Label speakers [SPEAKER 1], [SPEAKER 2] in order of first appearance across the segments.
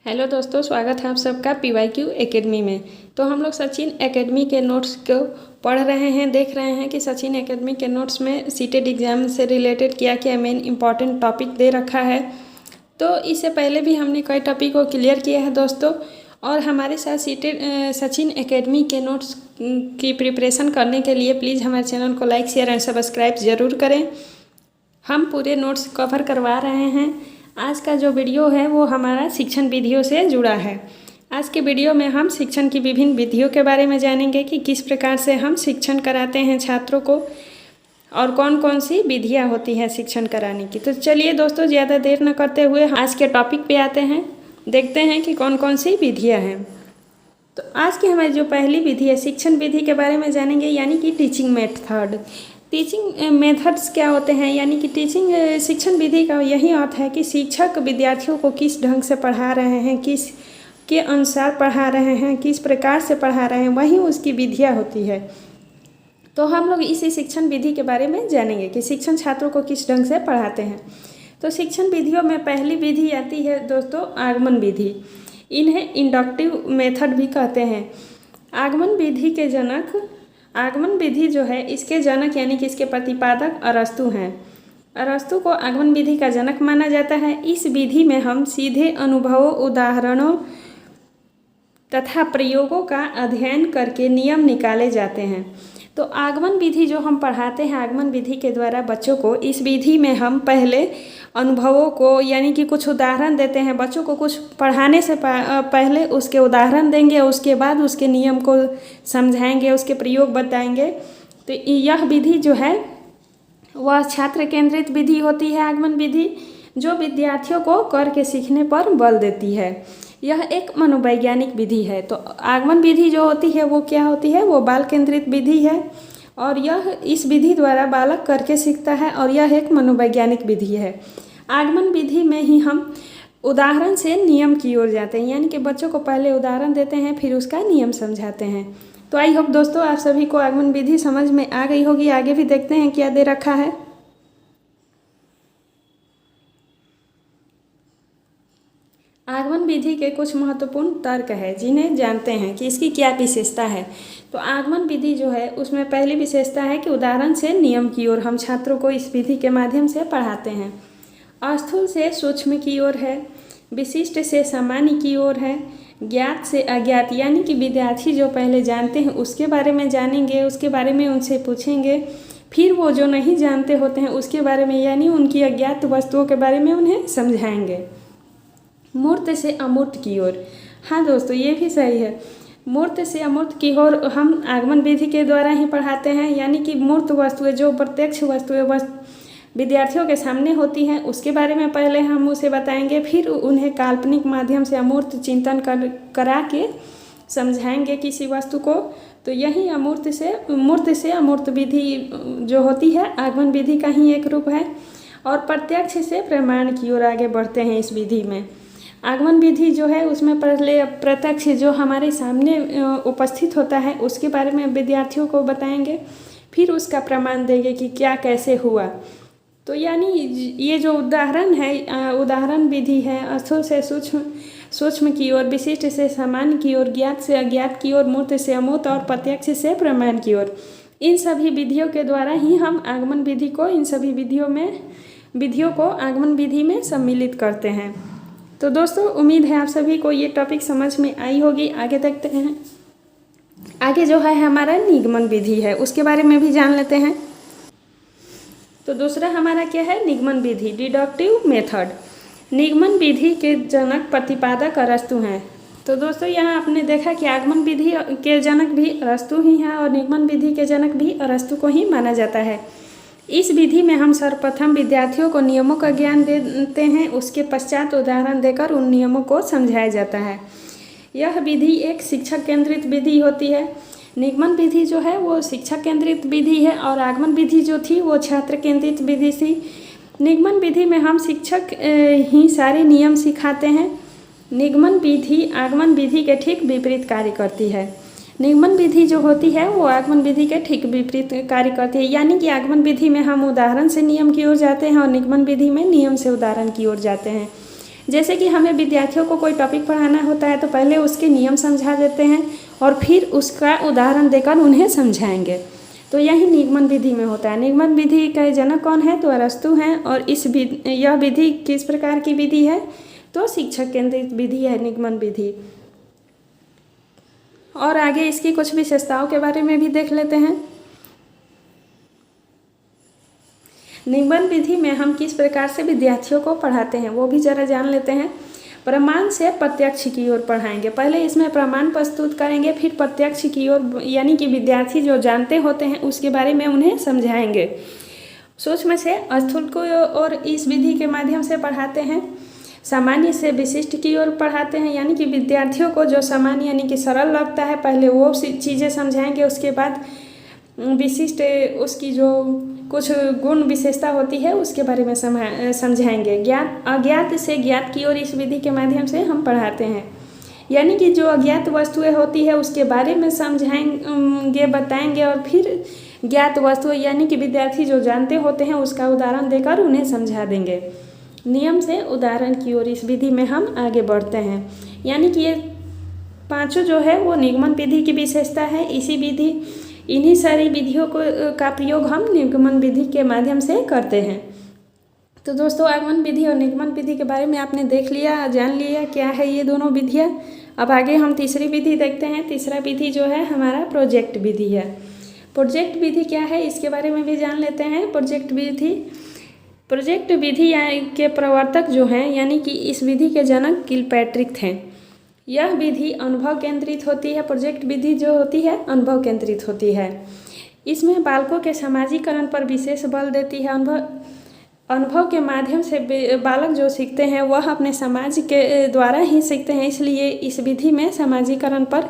[SPEAKER 1] Hello दोस्तों, स्वागत है आप सबका PYQ एकेडमी में। तो हम लोग सचिन एकेडमी के नोट्स को पढ़ रहे हैं, देख रहे हैं कि सचिन एकेडमी के नोट्स में सीटेट एग्ज़ाम से रिलेटेड क्या क्या मेन इंपॉर्टेंट टॉपिक दे रखा है। तो इससे पहले भी हमने कई टॉपिक को क्लियर किया है दोस्तों। और हमारे साथ सीटेट सचिन एकेडमी के नोट्स की प्रिपरेशन करने के लिए प्लीज़ हमारे चैनल को लाइक शेयर एंड सब्सक्राइब ज़रूर करें। हम पूरे नोट्स कवर करवा रहे हैं। आज का जो वीडियो है वो हमारा शिक्षण विधियों से जुड़ा है। आज के वीडियो में हम शिक्षण की विभिन्न विधियों के बारे में जानेंगे कि किस प्रकार से हम शिक्षण कराते हैं छात्रों को और कौन कौन सी विधियाँ होती हैं शिक्षण कराने की। तो चलिए दोस्तों, ज़्यादा देर न करते हुए आज के टॉपिक पे आते हैं, देखते हैं कि कौन कौन सी विधियाँ हैं। तो आज की हमारी जो पहली विधि है, शिक्षण विधि के बारे में जानेंगे, यानी कि टीचिंग मेथड। टीचिंग मेथड्स क्या होते हैं, यानी कि टीचिंग शिक्षण विधि का यही अर्थ है कि शिक्षक विद्यार्थियों को किस ढंग से पढ़ा रहे हैं, किस के अनुसार पढ़ा रहे हैं, किस प्रकार से पढ़ा रहे हैं, वही उसकी विधियाँ होती है। तो हम लोग इसी शिक्षण विधि के बारे में जानेंगे कि शिक्षण छात्रों को किस ढंग से पढ़ाते हैं। तो शिक्षण विधियों में पहली विधि आती है दोस्तों आगमन विधि। इन्हें इंडक्टिव मेथड भी कहते हैं। आगमन विधि के जनक, आगमन विधि जो है इसके जनक यानी कि इसके प्रतिपादक अरस्तु हैं। अरस्तु को आगमन विधि का जनक माना जाता है। इस विधि में हम सीधे अनुभवों, उदाहरणों तथा प्रयोगों का अध्ययन करके नियम निकाले जाते हैं। तो आगमन विधि जो हम पढ़ाते हैं, आगमन विधि के द्वारा बच्चों को, इस विधि में हम पहले अनुभवों को यानी कि कुछ उदाहरण देते हैं। बच्चों को कुछ पढ़ाने से पहले उसके उदाहरण देंगे, उसके बाद उसके नियम को समझाएंगे, उसके प्रयोग बताएंगे। तो यह विधि जो है वह छात्र केंद्रित विधि होती है। आगमन विधि जो विद्यार्थियों को करके सीखने पर बल देती है। यह एक मनोवैज्ञानिक विधि है। तो आगमन विधि जो होती है वो क्या होती है, वो बाल केंद्रित विधि है और यह इस विधि द्वारा बालक करके सीखता है और यह एक मनोवैज्ञानिक विधि है। आगमन विधि में ही हम उदाहरण से नियम की ओर जाते हैं, यानी कि बच्चों को पहले उदाहरण देते हैं फिर उसका नियम समझाते हैं। तो आई होप दोस्तों आप सभी को आगमन विधि समझ में आ गई होगी। आगे भी देखते हैं क्या दे रखा है। आगमन विधि के कुछ महत्वपूर्ण तर्क है जिन्हें जानते हैं कि इसकी क्या विशेषता है। तो आगमन विधि जो है उसमें पहली विशेषता है कि उदाहरण से नियम की ओर हम छात्रों को इस विधि के माध्यम से पढ़ाते हैं। स्थूल से सूक्ष्म की ओर है, विशिष्ट से सामान्य की ओर है, ज्ञात से अज्ञात, यानी कि विद्यार्थी जो पहले जानते हैं उसके बारे में जानेंगे, उसके बारे में उनसे पूछेंगे, फिर वो जो नहीं जानते होते हैं उसके बारे में यानी उनकी अज्ञात वस्तुओं के बारे में उन्हें समझाएंगे। मूर्त से अमूर्त की ओर, हाँ दोस्तों ये भी सही है। मूर्त से अमूर्त की ओर हम आगमन विधि के द्वारा ही पढ़ाते हैं, यानी कि मूर्त वस्तुएं जो प्रत्यक्ष वस्तुएं विद्यार्थियों के सामने होती हैं उसके बारे में पहले हम उसे बताएंगे, फिर उन्हें काल्पनिक माध्यम से अमूर्त चिंतन करा के समझाएंगे किसी वस्तु को। तो यही मूर्त से अमूर्त विधि जो होती है आगमन विधि का ही एक रूप है। और प्रत्यक्ष से प्रमाण की ओर आगे बढ़ते हैं इस विधि में। आगमन विधि जो है उसमें पहले प्रत्यक्ष जो हमारे सामने उपस्थित होता है उसके बारे में विद्यार्थियों को बताएंगे, फिर उसका प्रमाण देंगे कि क्या कैसे हुआ। तो यानी ये जो उदाहरण है, उदाहरण विधि है, स्थूल से सूक्ष्म की ओर, विशिष्ट से सामान्य की ओर, ज्ञात से अज्ञात की ओर, मूर्त से अमूर्त और प्रत्यक्ष से प्रमाण की ओर। इन सभी विधियों के द्वारा ही हम आगमन विधि को, इन सभी विधियों को आगमन विधि में सम्मिलित करते हैं। तो दोस्तों उम्मीद है आप सभी को ये टॉपिक समझ में आई होगी। आगे देखते हैं। आगे जो है हमारा निगमन विधि है, उसके बारे में भी जान लेते हैं। तो दूसरा हमारा क्या है, निगमन विधि, डिडक्टिव मेथड। निगमन विधि के जनक प्रतिपादक अरस्तु हैं। तो दोस्तों यहाँ आपने देखा कि आगमन विधि के जनक भी अरस्तु ही हैं और निगमन विधि के जनक भी अरस्तु को ही माना जाता है। इस विधि में हम सर्वप्रथम विद्यार्थियों को नियमों का ज्ञान देते हैं, उसके पश्चात उदाहरण देकर उन नियमों को समझाया जाता है। यह विधि एक शिक्षक केंद्रित विधि होती है। निगमन विधि जो है वो शिक्षक केंद्रित विधि है और आगमन विधि जो थी वो छात्र केंद्रित विधि थी। निगमन विधि में हम शिक्षक ही सारे नियम सिखाते हैं। निगमन विधि आगमन विधि के ठीक विपरीत कार्य करती है। निगमन विधि जो होती है वो आगमन विधि के ठीक विपरीत कार्य करती है, यानी कि आगमन विधि में हम उदाहरण से नियम की ओर जाते हैं और निगमन विधि में नियम से उदाहरण की ओर जाते हैं। जैसे कि हमें विद्यार्थियों को कोई टॉपिक पढ़ाना होता है तो पहले उसके नियम समझा देते हैं और फिर उसका उदाहरण देकर उन्हें समझाएंगे। तो यही निगमन विधि में होता है। निगमन विधि का जनक कौन है? तो अरस्तु हैं। और यह विधि किस प्रकार की विधि है? तो शिक्षक केंद्रित विधि है निगमन विधि। और आगे इसकी कुछ विशेषताओं के बारे में भी देख लेते हैं। निगमन विधि में हम किस प्रकार से विद्यार्थियों को पढ़ाते हैं वो भी जरा जान लेते हैं। प्रमाण से प्रत्यक्ष की ओर पढ़ाएंगे। पहले इसमें प्रमाण प्रस्तुत करेंगे, फिर प्रत्यक्ष की ओर, यानी कि विद्यार्थी जो जानते होते हैं उसके बारे में उन्हें समझाएंगे। सूक्ष्म से स्थूल को और इस विधि के माध्यम से पढ़ाते हैं। सामान्य से विशिष्ट की ओर पढ़ाते हैं, यानी कि विद्यार्थियों को जो सामान्य यानी कि सरल लगता है पहले वो चीज़ें समझाएंगे, उसके बाद विशिष्ट उसकी जो कुछ गुण विशेषता होती है उसके बारे में समझाएंगे। ज्ञात अज्ञात से ज्ञात की ओर इस विधि के माध्यम से हम पढ़ाते हैं, यानी कि जो अज्ञात वस्तुएं होती है उसके बारे में समझाएंगे, बताएंगे और फिर ज्ञात वस्तु यानी कि विद्यार्थी जो जानते होते हैं उसका उदाहरण देकर उन्हें समझा देंगे। नियम से उदाहरण की ओर इस विधि में हम आगे बढ़ते हैं, यानी कि ये पांचों जो है वो निगमन विधि की विशेषता है। इन्हीं सारी विधियों का प्रयोग हम निगमन विधि के माध्यम से करते हैं। तो दोस्तों, आगमन विधि और निगमन विधि के बारे में आपने देख लिया, जान लिया क्या है ये दोनों विधियाँ। अब आगे हम तीसरी विधि देखते हैं। तीसरा विधि जो है हमारा प्रोजेक्ट विधि है। प्रोजेक्ट विधि क्या है इसके बारे में भी जान लेते हैं। प्रोजेक्ट विधि के प्रवर्तक जो हैं, यानी कि इस विधि के जनक किलपैट्रिक थे। यह विधि अनुभव केंद्रित होती है। प्रोजेक्ट विधि जो होती है अनुभव केंद्रित होती है। इसमें बालकों के सामाजिकरण पर विशेष बल देती है। अनुभव के माध्यम से बालक जो सीखते हैं वह अपने समाज के द्वारा ही सीखते हैं, इसलिए इस विधि में सामाजिकरण पर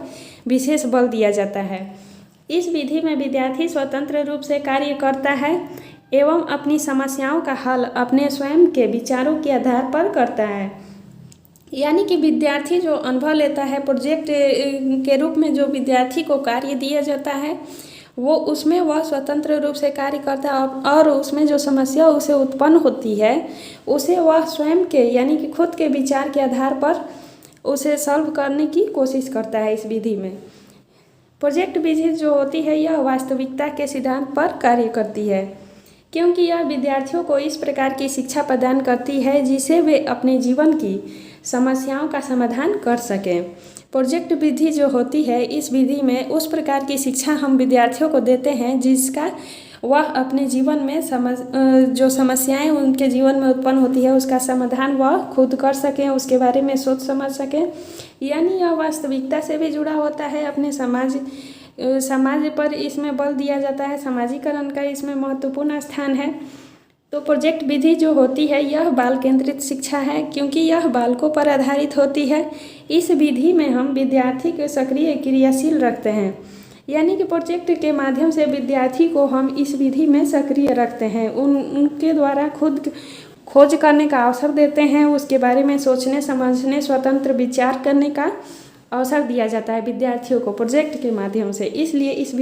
[SPEAKER 1] विशेष बल दिया जाता है। इस विधि में विद्यार्थी स्वतंत्र रूप से कार्य करता है एवं अपनी समस्याओं का हल अपने स्वयं के विचारों के आधार पर करता है। यानी कि विद्यार्थी जो अनुभव लेता है, प्रोजेक्ट के रूप में जो विद्यार्थी को कार्य दिया जाता है वो उसमें वह स्वतंत्र रूप से कार्य करता है और उसमें जो समस्या उसे उत्पन्न होती है उसे वह स्वयं के यानी कि खुद के विचार के आधार पर उसे सॉल्व करने की कोशिश करता है। इस विधि में प्रोजेक्ट विधि जो होती है यह वास्तविकता के सिद्धांत पर कार्य करती है, क्योंकि यह विद्यार्थियों को इस प्रकार की शिक्षा प्रदान करती है जिसे वे अपने जीवन की समस्याओं का समाधान कर सकें। प्रोजेक्ट विधि जो होती है इस विधि में उस प्रकार की शिक्षा हम विद्यार्थियों को देते हैं जिसका वह अपने जीवन में जो समस्याएं उनके जीवन में उत्पन्न होती है उसका समाधान वह खुद कर सकें, उसके बारे में सोच समझ सकें। यानी यह वास्तविकता से भी जुड़ा होता है, अपने समाज पर इसमें बल दिया जाता है, सामाजिकरण का इसमें महत्वपूर्ण स्थान है। तो प्रोजेक्ट विधि जो होती है यह बाल केंद्रित शिक्षा है, क्योंकि यह बालकों पर आधारित होती है। इस विधि में हम विद्यार्थी को सक्रिय क्रियाशील रखते हैं, यानी कि प्रोजेक्ट के माध्यम से विद्यार्थी को हम इस विधि में सक्रिय रखते हैं, उनके द्वारा खुद खोज करने का अवसर देते हैं, उसके बारे में सोचने समझने स्वतंत्र विचार करने का अवसर दिया जाता है विद्यार्थियों को प्रोजेक्ट के माध्यम से। इसलिए इस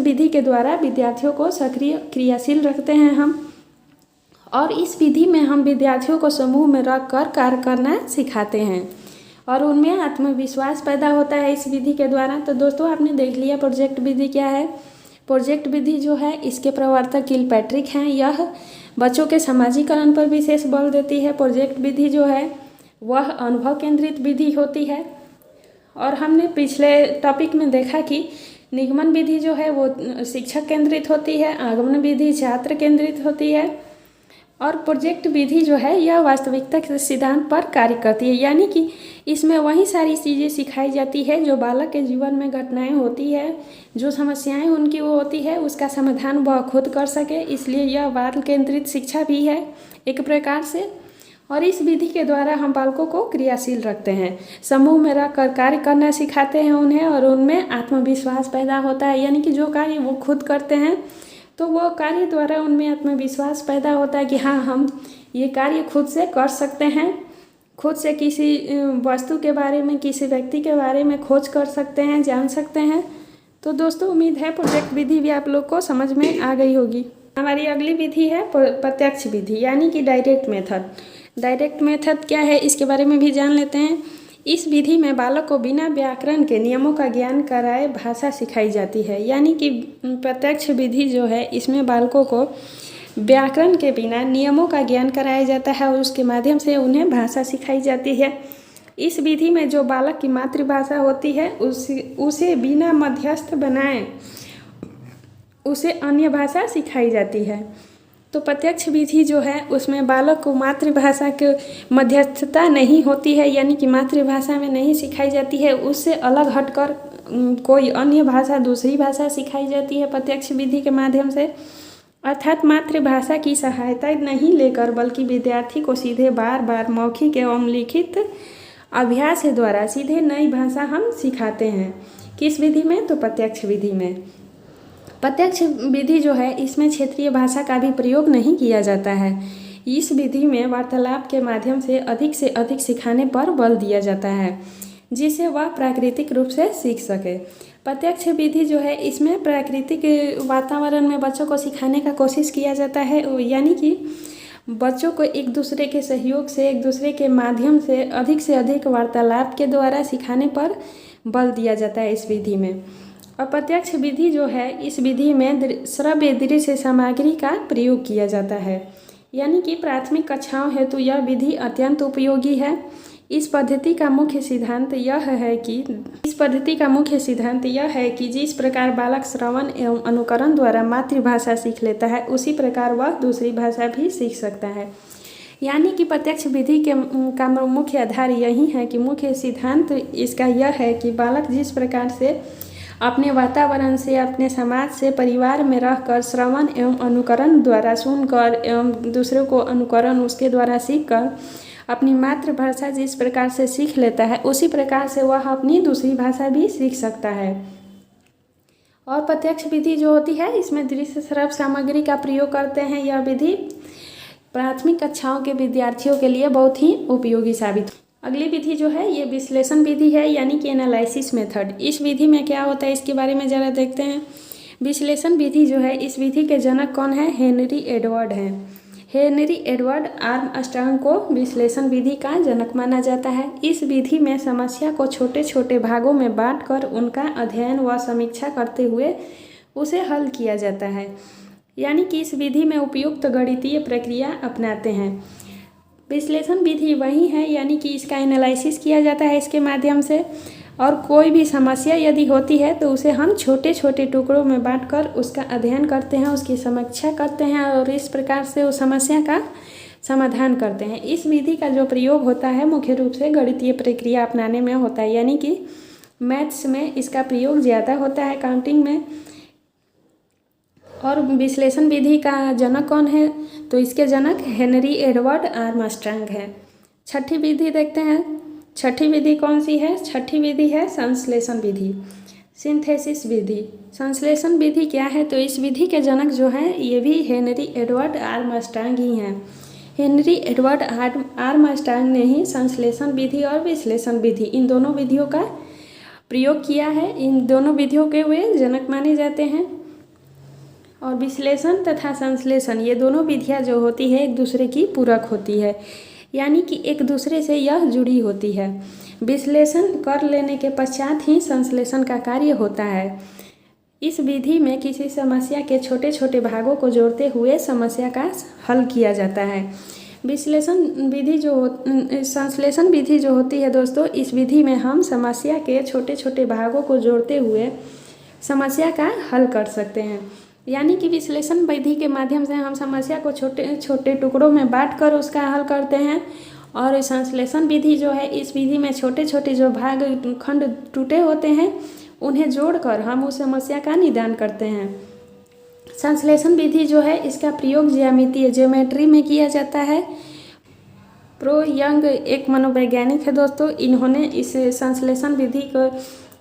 [SPEAKER 1] विधि के द्वारा विद्यार्थियों को सक्रिय क्रियाशील रखते हैं हम। और इस विधि में हम विद्यार्थियों को समूह में रखकर कार्य करना सिखाते हैं और उनमें आत्मविश्वास पैदा होता है इस विधि के द्वारा। तो दोस्तों, आपने देख लिया प्रोजेक्ट विधि क्या है। प्रोजेक्ट विधि जो है इसके प्रवर्तक किलपैट्रिक हैं। यह बच्चों के सामाजिकरण पर विशेष बल देती है। प्रोजेक्ट विधि जो है वह अनुभव केंद्रित विधि होती है। और हमने पिछले टॉपिक में देखा कि निगमन विधि जो है वो शिक्षक केंद्रित होती है, आगमन विधि छात्र केंद्रित होती है और प्रोजेक्ट विधि जो है यह वास्तविकता के सिद्धांत पर कार्य करती है। यानी कि इसमें वही सारी चीज़ें सिखाई जाती है जो बालक के जीवन में घटनाएं होती है, जो समस्याएं उनकी वो होती है उसका समाधान वह खुद कर सके। इसलिए यह बाल केंद्रित शिक्षा भी है एक प्रकार से। और इस विधि के द्वारा हम बालकों को क्रियाशील रखते हैं, समूह में रहकर कार्य करना सिखाते हैं उन्हें और उनमें आत्मविश्वास पैदा होता है। यानी कि जो कार्य वो खुद करते हैं तो वो कार्य द्वारा उनमें आत्मविश्वास पैदा होता है कि हाँ, हम ये कार्य खुद से कर सकते हैं, खुद से किसी वस्तु के बारे में, किसी व्यक्ति के बारे में खोज कर सकते हैं, जान सकते हैं। तो दोस्तों, उम्मीद है प्रोजेक्ट विधि भी आप लोग को समझ में आ गई होगी। हमारी अगली विधि है प्रत्यक्ष विधि, यानी कि डायरेक्ट मेथड। डायरेक्ट मेथड क्या है इसके बारे में भी जान लेते हैं। इस विधि में बालक को बिना व्याकरण के नियमों का ज्ञान कराए भाषा सिखाई जाती है। यानी कि प्रत्यक्ष विधि जो है इसमें बालकों को व्याकरण के बिना नियमों का ज्ञान कराया जाता है और उसके माध्यम से उन्हें भाषा सिखाई जाती है। इस विधि में जो बालक की मातृभाषा होती है उसे बिना मध्यस्थ बनाए उसे अन्य भाषा सिखाई जाती है। तो प्रत्यक्ष विधि जो है उसमें बालक को मातृभाषा की मध्यस्थता नहीं होती है, यानी कि मातृभाषा में नहीं सिखाई जाती है, उससे अलग हटकर कोई अन्य भाषा दूसरी भाषा सिखाई जाती है प्रत्यक्ष विधि के माध्यम से। अर्थात मातृभाषा की सहायता नहीं लेकर बल्कि विद्यार्थी को सीधे बार बार मौखिक एवं लिखित अभ्यास द्वारा सीधे नई भाषा हम सिखाते हैं। किस विधि में? तो प्रत्यक्ष विधि में। प्रत्यक्ष विधि जो है इसमें क्षेत्रीय भाषा का भी प्रयोग नहीं किया जाता है। इस विधि में वार्तालाप के माध्यम से अधिक सिखाने पर बल दिया जाता है जिससे वह प्राकृतिक रूप से सीख सके। प्रत्यक्ष विधि जो है इसमें प्राकृतिक वातावरण में बच्चों को सिखाने का कोशिश किया जाता है, यानी कि बच्चों को एक दूसरे के सहयोग से एक दूसरे के माध्यम से अधिक वार्तालाप के द्वारा सिखाने पर बल दिया जाता है इस विधि में। और प्रत्यक्ष विधि जो है इस विधि में श्रव्य दृश्य सामग्री का प्रयोग किया जाता है, यानी कि प्राथमिक कक्षाओं हेतु यह विधि अत्यंत उपयोगी है। इस पद्धति का मुख्य सिद्धांत यह है कि जिस प्रकार बालक श्रवण एवं अनुकरण द्वारा मातृभाषा सीख लेता है उसी प्रकार वह दूसरी भाषा भी सीख सकता है। यानी कि प्रत्यक्ष विधि का मुख्य आधार यही है कि मुख्य सिद्धांत इसका यह है कि बालक जिस प्रकार से अपने वातावरण से, अपने समाज से, परिवार में रहकर श्रवण एवं अनुकरण द्वारा सुनकर एवं दूसरों को अनुकरण उसके द्वारा सीखकर अपनी मातृभाषा जिस प्रकार से सीख लेता है उसी प्रकार से वह अपनी दूसरी भाषा भी सीख सकता है। और प्रत्यक्ष विधि जो होती है इसमें दृश्य श्रव्य सामग्री का प्रयोग करते हैं। यह विधि प्राथमिक कक्षाओं के विद्यार्थियों के लिए बहुत ही उपयोगी साबित। अगली विधि जो है ये विश्लेषण विधि है, यानी कि एनालिसिस मेथड। इस विधि में क्या होता है इसके बारे में ज़रा देखते हैं। विश्लेषण विधि जो है इस विधि के जनक कौन है? हेनरी एडवर्ड हैं। हेनरी एडवर्ड आर्मस्ट्रांग को विश्लेषण विधि का जनक माना जाता है। इस विधि में समस्या को छोटे छोटे भागों में बांटकर उनका अध्ययन व समीक्षा करते हुए उसे हल किया जाता है, यानी कि इस विधि में उपयुक्त गणितीय प्रक्रिया अपनाते हैं। विश्लेषण विधि वही है, यानी कि इसका एनालिसिस किया जाता है इसके माध्यम से, और कोई भी समस्या यदि होती है तो उसे हम छोटे छोटे टुकड़ों में बांटकर उसका अध्ययन करते हैं, उसकी समीक्षा करते हैं और इस प्रकार से उस समस्या का समाधान करते हैं। इस विधि का जो प्रयोग होता है मुख्य रूप से गणितीय प्रक्रिया अपनाने में होता है, यानी कि मैथ्स में इसका प्रयोग ज़्यादा होता है, काउंटिंग में। और विश्लेषण विधि का जनक कौन है? तो इसके जनक हेनरी एडवर्ड आर्मस्ट्रांग है। छठी विधि देखते हैं। छठी विधि कौन सी है? छठी विधि है संश्लेषण विधि, सिंथेसिस विधि। संश्लेषण विधि क्या है? तो इस विधि के जनक जो हैं ये भी हेनरी एडवर्ड आर्मस्ट्रांग ही हैं। हेनरी एडवर्ड आर्मस्ट्रांग ने ही संश्लेषण विधि और विश्लेषण विधि इन दोनों विधियों का प्रयोग किया है। इन दोनों विधियों के वे जनक माने जाते हैं। और विश्लेषण तथा संश्लेषण ये दोनों विधियाँ जो होती है एक दूसरे की पूरक होती है, यानी कि एक दूसरे से यह जुड़ी होती है। विश्लेषण कर लेने के पश्चात ही संश्लेषण का कार्य होता है। इस विधि में किसी समस्या के छोटे छोटे भागों को जोड़ते हुए समस्या का हल किया जाता है। संश्लेषण विधि जो होती है दोस्तों, इस विधि में हम समस्या के छोटे छोटे भागों को जोड़ते हुए समस्या का हल कर सकते हैं। यानी कि विश्लेषण विधि के माध्यम से हम समस्या को छोटे छोटे टुकड़ों में बांटकर उसका हल करते हैं, और संश्लेषण विधि जो है इस विधि में छोटे छोटे जो भाग खंड टूटे होते हैं उन्हें जोड़कर हम उस समस्या का निदान करते हैं। संश्लेषण विधि जो है इसका प्रयोग ज्यामितीय ज्योमेट्री में किया जाता है। प्रो यंग एक मनोवैज्ञानिक है दोस्तों, इन्होंने इस संश्लेषण विधि को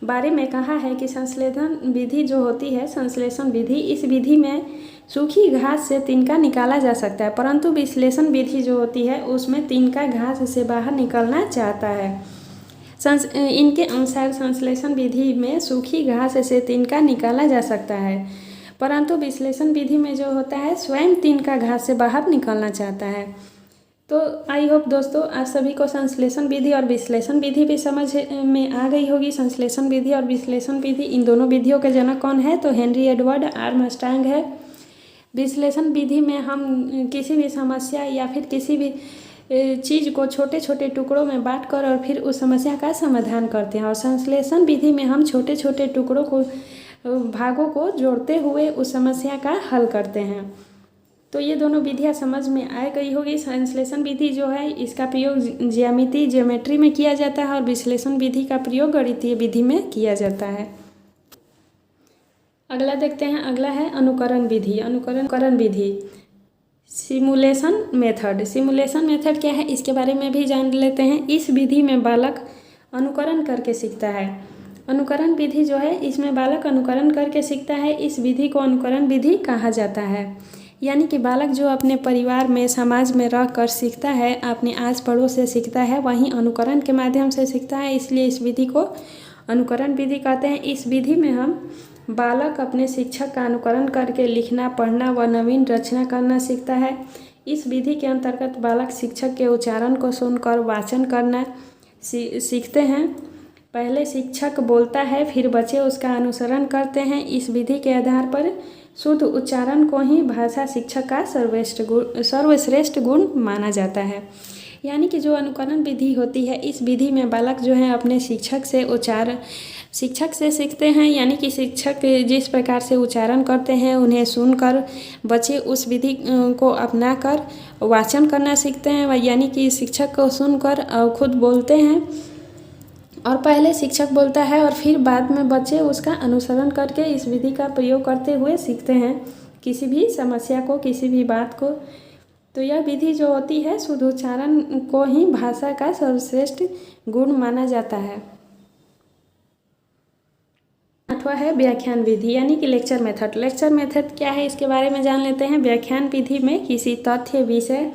[SPEAKER 1] बारे में कहा है कि संश्लेषण विधि जो होती है, संश्लेषण विधि, इस विधि में सूखी घास से तिनका निकाला जा सकता है, परंतु विश्लेषण विधि जो होती है उसमें तिनका घास से बाहर निकलना चाहता है। इनके अनुसार संश्लेषण विधि में सूखी घास से तिनका निकाला जा सकता है, परंतु विश्लेषण विधि में जो होता है स्वयं तिनका घास से बाहर निकलना चाहता है। तो आई होप दोस्तों आप सभी को संश्लेषण विधि और विश्लेषण विधि भी समझ में आ गई होगी। संश्लेषण विधि और विश्लेषण विधि, इन दोनों विधियों के जनक कौन है? तो हेनरी एडवर्ड आर्मस्ट्रांग है। विश्लेषण विधि में हम किसी भी समस्या या फिर किसी भी चीज़ को छोटे छोटे टुकड़ों में बांटकर और फिर उस समस्या का समाधान करते हैं, और संश्लेषण विधि में हम छोटे छोटे टुकड़ों को, भागों को जोड़ते हुए उस समस्या का हल करते हैं। तो ये दोनों विधियाँ समझ में आ गई होगी। संश्लेषण विधि जो है इसका प्रयोग ज्योमेट्री में किया जाता है और विश्लेषण विधि का प्रयोग गणितीय विधि में किया जाता है। अगला देखते हैं, अगला है अनुकरण विधि। अनुकरण विधि, सिमुलेशन मेथड। सिमुलेशन मेथड क्या है इसके बारे में भी जान लेते हैं। इस विधि में बालक अनुकरण करके सीखता है। अनुकरण विधि जो है इसमें बालक अनुकरण करके सीखता है। इस विधि को अनुकरण विधि कहा जाता है। यानी कि बालक जो अपने परिवार में, समाज में रह कर सीखता है, अपने आस पड़ोस से सीखता है, वहीं अनुकरण के माध्यम से सीखता है, इसलिए इस विधि को अनुकरण विधि कहते हैं। इस विधि में हम बालक अपने शिक्षक का अनुकरण करके लिखना, पढ़ना व नवीन रचना करना सीखता है। इस विधि के अंतर्गत बालक शिक्षक के उच्चारण को सुनकर वाचन करना सीखते हैं। पहले शिक्षक बोलता है, फिर बच्चे उसका अनुसरण करते हैं। इस विधि के आधार पर शुद्ध उच्चारण को ही भाषा शिक्षक का सर्वश्रेष्ठ गुण माना जाता है। यानी कि जो अनुकरण विधि होती है, इस विधि में बालक जो है अपने शिक्षक से सीखते हैं। यानी कि शिक्षक जिस प्रकार से उच्चारण करते हैं उन्हें सुनकर बच्चे उस विधि को अपनाकर वाचन करना सीखते हैं। यानी कि शिक्षक को सुनकर खुद बोलते हैं, और पहले शिक्षक बोलता है और फिर बाद में बच्चे उसका अनुसरण करके इस विधि का प्रयोग करते हुए सीखते हैं किसी भी समस्या को, किसी भी बात को। तो यह विधि जो होती है शुद्ध उच्चारण को ही भाषा का सर्वश्रेष्ठ गुण माना जाता है। आठवां है व्याख्यान विधि, यानी कि लेक्चर मेथड। लेक्चर मेथड क्या है इसके बारे में जान लेते हैं। व्याख्यान विधि में किसी तथ्य, विषय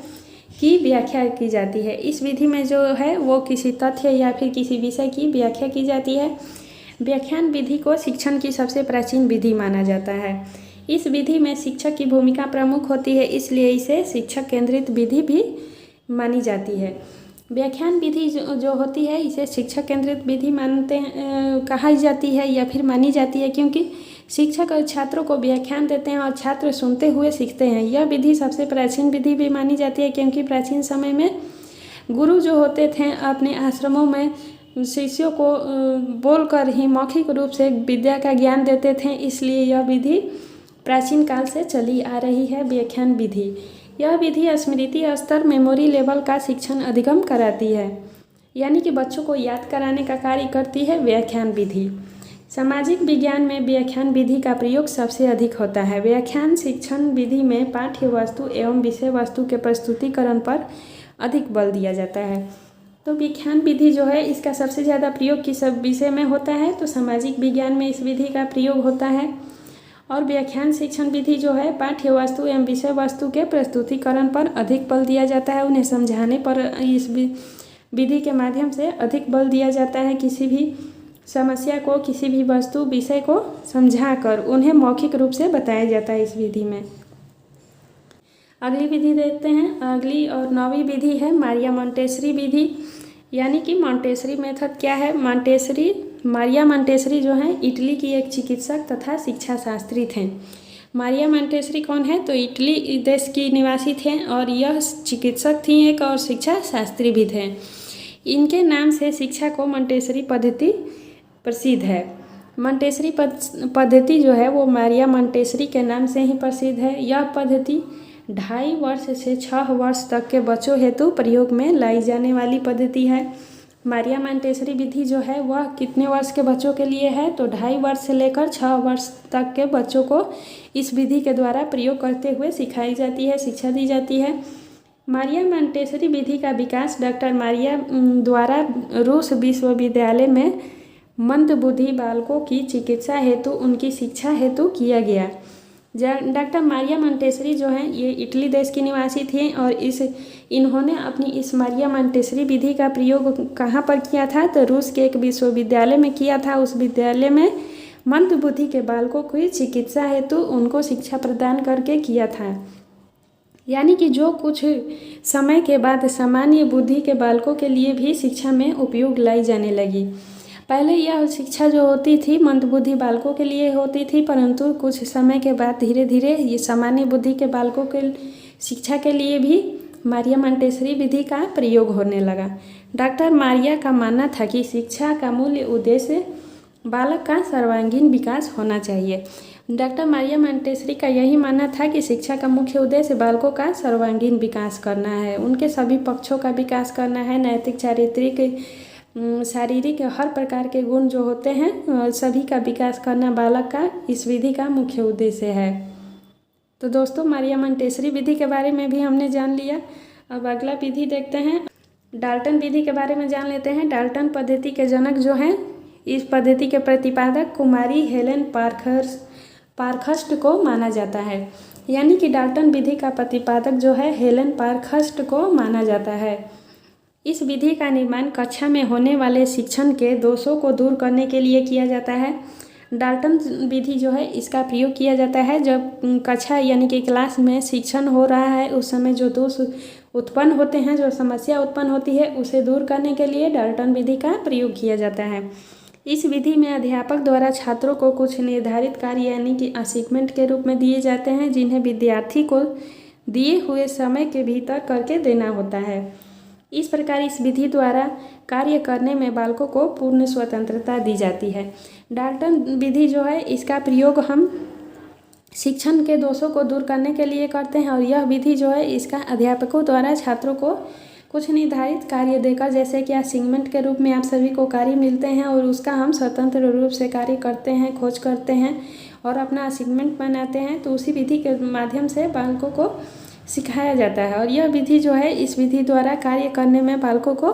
[SPEAKER 1] की व्याख्या की जाती है। इस विधि में जो है वो किसी तथ्य या फिर किसी विषय की व्याख्या की जाती है। व्याख्यान विधि को शिक्षण की सबसे प्राचीन विधि माना जाता है। इस विधि में शिक्षक की भूमिका प्रमुख होती है, इसलिए इसे शिक्षक केंद्रित विधि भी मानी जाती है। व्याख्यान विधि जो होती है इसे शिक्षक केंद्रित विधि कहा जाती है या फिर मानी जाती है, क्योंकि शिक्षक और छात्रों को व्याख्यान देते हैं और छात्र सुनते हुए सीखते हैं। यह विधि सबसे प्राचीन विधि भी मानी जाती है, क्योंकि प्राचीन समय में गुरु जो होते थे अपने आश्रमों में शिष्यों को बोलकर ही मौखिक रूप से विद्या का ज्ञान देते थे, इसलिए यह विधि प्राचीन काल से चली आ रही है। व्याख्यान विधि, यह विधि स्मृति स्तर, मेमोरी लेवल का शिक्षण अधिगम कराती है, यानी कि बच्चों को याद कराने का कार्य करती है व्याख्यान विधि। सामाजिक विज्ञान में व्याख्यान विधि का प्रयोग सबसे अधिक होता है। व्याख्यान शिक्षण विधि में पाठ्य वस्तु एवं विषय वस्तु के प्रस्तुतिकरण पर अधिक बल दिया जाता है। तो व्याख्यान विधि जो है इसका सबसे ज़्यादा प्रयोग किस विषय में होता है? तो सामाजिक विज्ञान में इस विधि का प्रयोग होता है। और व्याख्यान शिक्षण विधि जो है पाठ्य वस्तु एवं विषय वस्तु के प्रस्तुतिकरण पर अधिक बल दिया जाता है। उन्हें समझाने पर इस विधि के माध्यम से अधिक बल दिया जाता है। किसी भी समस्या को, किसी भी वस्तु, विषय को समझाकर उन्हें मौखिक रूप से बताया जाता है इस विधि में। अगली विधि देखते हैं। अगली और 9वीं विधि है मारिया मॉन्टेसरी विधि, यानी कि मॉन्टेसरी मेथड क्या है? मारिया मॉन्टेसरी जो है इटली की एक चिकित्सक तथा शिक्षा शास्त्री थे। मारिया मॉन्टेसरी कौन है? तो इटली देश की निवासी थे और यह चिकित्सक थी एक और शिक्षा शास्त्री भी थे। इनके नाम से शिक्षा को मॉन्टेसरी पद्धति प्रसिद्ध है। मॉन्टेसरी पद्धति जो है वो मारिया मॉन्टेसरी के नाम से ही प्रसिद्ध है। यह पद्धति 2.5 वर्ष से 6 वर्ष तक के बच्चों हेतु प्रयोग में लाई जाने वाली पद्धति है। मारिया मॉन्टेसरी विधि जो है वह कितने वर्ष के बच्चों के लिए है? तो 2.5 वर्ष से लेकर 6 वर्ष तक के बच्चों को इस विधि के द्वारा प्रयोग करते हुए सिखाई जाती है, शिक्षा दी जाती है। मारिया मॉन्टेसरी विधि का विकास डॉक्टर मारिया द्वारा रूस विश्वविद्यालय में मंदबुद्धि बालकों की चिकित्सा हेतु, उनकी शिक्षा हेतु किया गया। डॉक्टर मारिया मॉन्टेसरी जो हैं ये इटली देश की निवासी थी और इन्होंने अपनी इस मारिया मॉन्टेसरी विधि का प्रयोग कहाँ पर किया था? तो रूस के एक विश्वविद्यालय में किया था। उस विद्यालय में मंदबुद्धि के बालकों की चिकित्सा हेतु उनको शिक्षा प्रदान करके किया था। यानी कि जो कुछ समय के बाद सामान्य बुद्धि के बालकों के लिए भी शिक्षा में उपयोग लाई जाने लगी। पहले यह शिक्षा जो होती थी मंदबुद्धि बालकों के लिए होती थी, परंतु कुछ समय के बाद धीरे धीरे ये सामान्य बुद्धि के बालकों के शिक्षा के लिए भी मारिया मोंटेसरी विधि का प्रयोग होने लगा। डॉक्टर मारिया का मानना था कि शिक्षा का मूल उद्देश्य बालक का सर्वांगीण विकास होना चाहिए। डॉक्टर मारिया मोंटेसरी का यही मानना था कि शिक्षा का मुख्य उद्देश्य बालकों का सर्वांगीण विकास करना है, उनके सभी पक्षों का विकास करना है, नैतिक, चारित्रिक, शारीरिक, हर प्रकार के गुण जो होते हैं सभी का विकास करना बालक का इस विधि का मुख्य उद्देश्य है। तो दोस्तों, मारिया मोंटेसरी विधि के बारे में भी हमने जान लिया। अब अगला विधि देखते हैं, डाल्टन विधि के बारे में जान लेते हैं। डाल्टन पद्धति के जनक जो हैं, इस पद्धति के प्रतिपादक कुमारी हेलेन पारखस्ट को माना जाता है। यानी कि डाल्टन विधि का प्रतिपादक जो है हेलेन पारखस्ट को माना जाता है। इस विधि का निर्माण कक्षा में होने वाले शिक्षण के दोषों को दूर करने के लिए किया जाता है। डाल्टन विधि जो है इसका प्रयोग किया जाता है जब कक्षा यानी कि क्लास में शिक्षण हो रहा है, उस समय जो दोष उत्पन्न होते हैं, जो समस्या उत्पन्न होती है, उसे दूर करने के लिए डाल्टन विधि का प्रयोग किया जाता है। इस विधि में अध्यापक द्वारा छात्रों को कुछ निर्धारित कार्य यानी कि असाइनमेंट के रूप में दिए जाते हैं, जिन्हें विद्यार्थी को दिए हुए समय के भीतर करके देना होता है। इस प्रकार इस विधि द्वारा कार्य करने में बालकों को पूर्ण स्वतंत्रता दी जाती है। डाल्टन विधि जो है इसका प्रयोग हम शिक्षण के दोषों को दूर करने के लिए करते हैं, और यह विधि जो है इसका अध्यापकों द्वारा छात्रों को कुछ निर्धारित कार्य देकर, जैसे कि असाइनमेंट के रूप में आप सभी को कार्य मिलते हैं और उसका हम स्वतंत्र रूप से कार्य करते हैं, खोज करते हैं और अपना असाइनमेंट बनाते हैं, तो उसी विधि के माध्यम से बालकों को सिखाया जाता है। और यह विधि जो है इस विधि द्वारा कार्य करने में बालकों को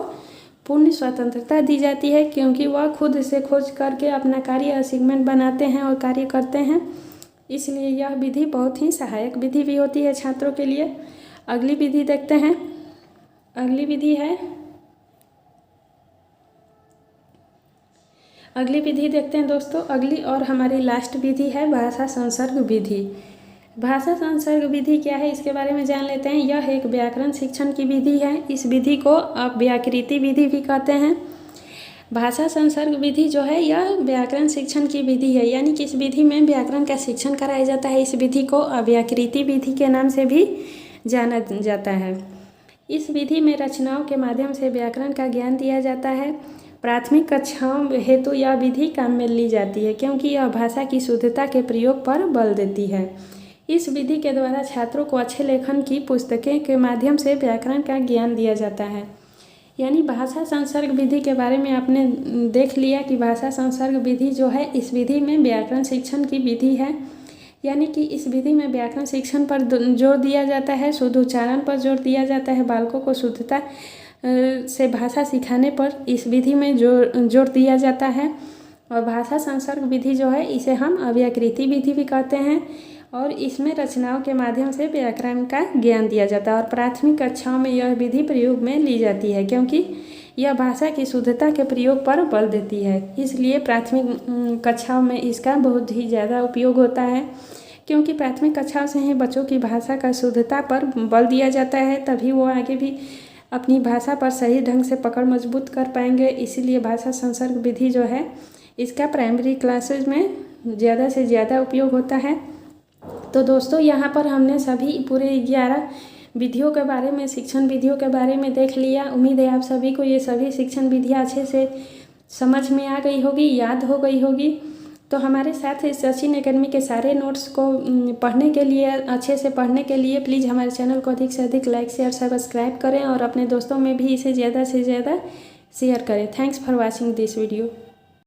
[SPEAKER 1] पूर्ण स्वतंत्रता दी जाती है, क्योंकि वह खुद से खोज करके अपना कार्य असाइनमेंट बनाते हैं और कार्य करते हैं। इसलिए यह विधि बहुत ही सहायक विधि भी होती है छात्रों के लिए। अगली विधि देखते हैं। अगली विधि देखते हैं दोस्तों। अगली और हमारी लास्ट विधि है भाषा संसर्ग विधि। भाषा संसर्ग विधि क्या है, इसके बारे में जान लेते हैं। यह एक व्याकरण शिक्षण की विधि है। इस विधि को आप व्याकृति विधि भी कहते हैं। भाषा संसर्ग विधि जो है यह व्याकरण शिक्षण की विधि है, यानी कि इस विधि में व्याकरण का शिक्षण कराया जाता है। इस विधि को अव्याकृति विधि के नाम से भी जाना जाता है। इस विधि में रचनाओं के माध्यम से व्याकरण का ज्ञान दिया जाता है। प्राथमिक कक्षाओं हेतु यह विधि काम में ली जाती है, क्योंकि यह भाषा की शुद्धता के प्रयोग पर बल देती है। इस विधि के द्वारा छात्रों को अच्छे लेखन की पुस्तकें के माध्यम से व्याकरण का ज्ञान दिया जाता है। यानी भाषा संसर्ग विधि के बारे में आपने देख लिया कि भाषा संसर्ग विधि जो है इस विधि में व्याकरण शिक्षण की विधि है। यानी कि इस विधि में व्याकरण शिक्षण पर जोर दिया जाता है, शुद्ध उच्चारण पर जोर दिया जाता है, बालकों को शुद्धता से भाषा सिखाने पर इस विधि में जोर दिया जाता है। और भाषा संसर्ग विधि जो है इसे हम अव्याकृति विधि भी कहते हैं, और इसमें रचनाओं के माध्यम से व्याकरण का ज्ञान दिया जाता है। और प्राथमिक कक्षाओं में यह विधि प्रयोग में ली जाती है, क्योंकि यह भाषा की शुद्धता के प्रयोग पर बल देती है। इसलिए प्राथमिक कक्षाओं में इसका बहुत ही ज़्यादा उपयोग होता है, क्योंकि प्राथमिक कक्षाओं से ही बच्चों की भाषा का शुद्धता पर बल दिया जाता है, तभी वो आगे भी अपनी भाषा पर सही ढंग से पकड़ मजबूत कर पाएंगे। इसीलिए भाषा संसर्ग विधि जो है इसका प्राइमरी क्लासेज में ज़्यादा से ज़्यादा उपयोग होता है। तो दोस्तों, यहाँ पर हमने सभी पूरे 11 विधियों के बारे में, शिक्षण विधियों के बारे में देख लिया। उम्मीद है आप सभी को ये सभी शिक्षण विधियाँ अच्छे से समझ में आ गई होगी, याद हो गई होगी। तो हमारे साथ सचिन एकेडमी के सारे नोट्स को पढ़ने के लिए, अच्छे से पढ़ने के लिए प्लीज़ हमारे चैनल को अधिक से अधिक लाइक, शेयर, सब्सक्राइब करें और अपने दोस्तों में भी इसे ज़्यादा से ज़्यादा शेयर करें। Thanks for watching this video.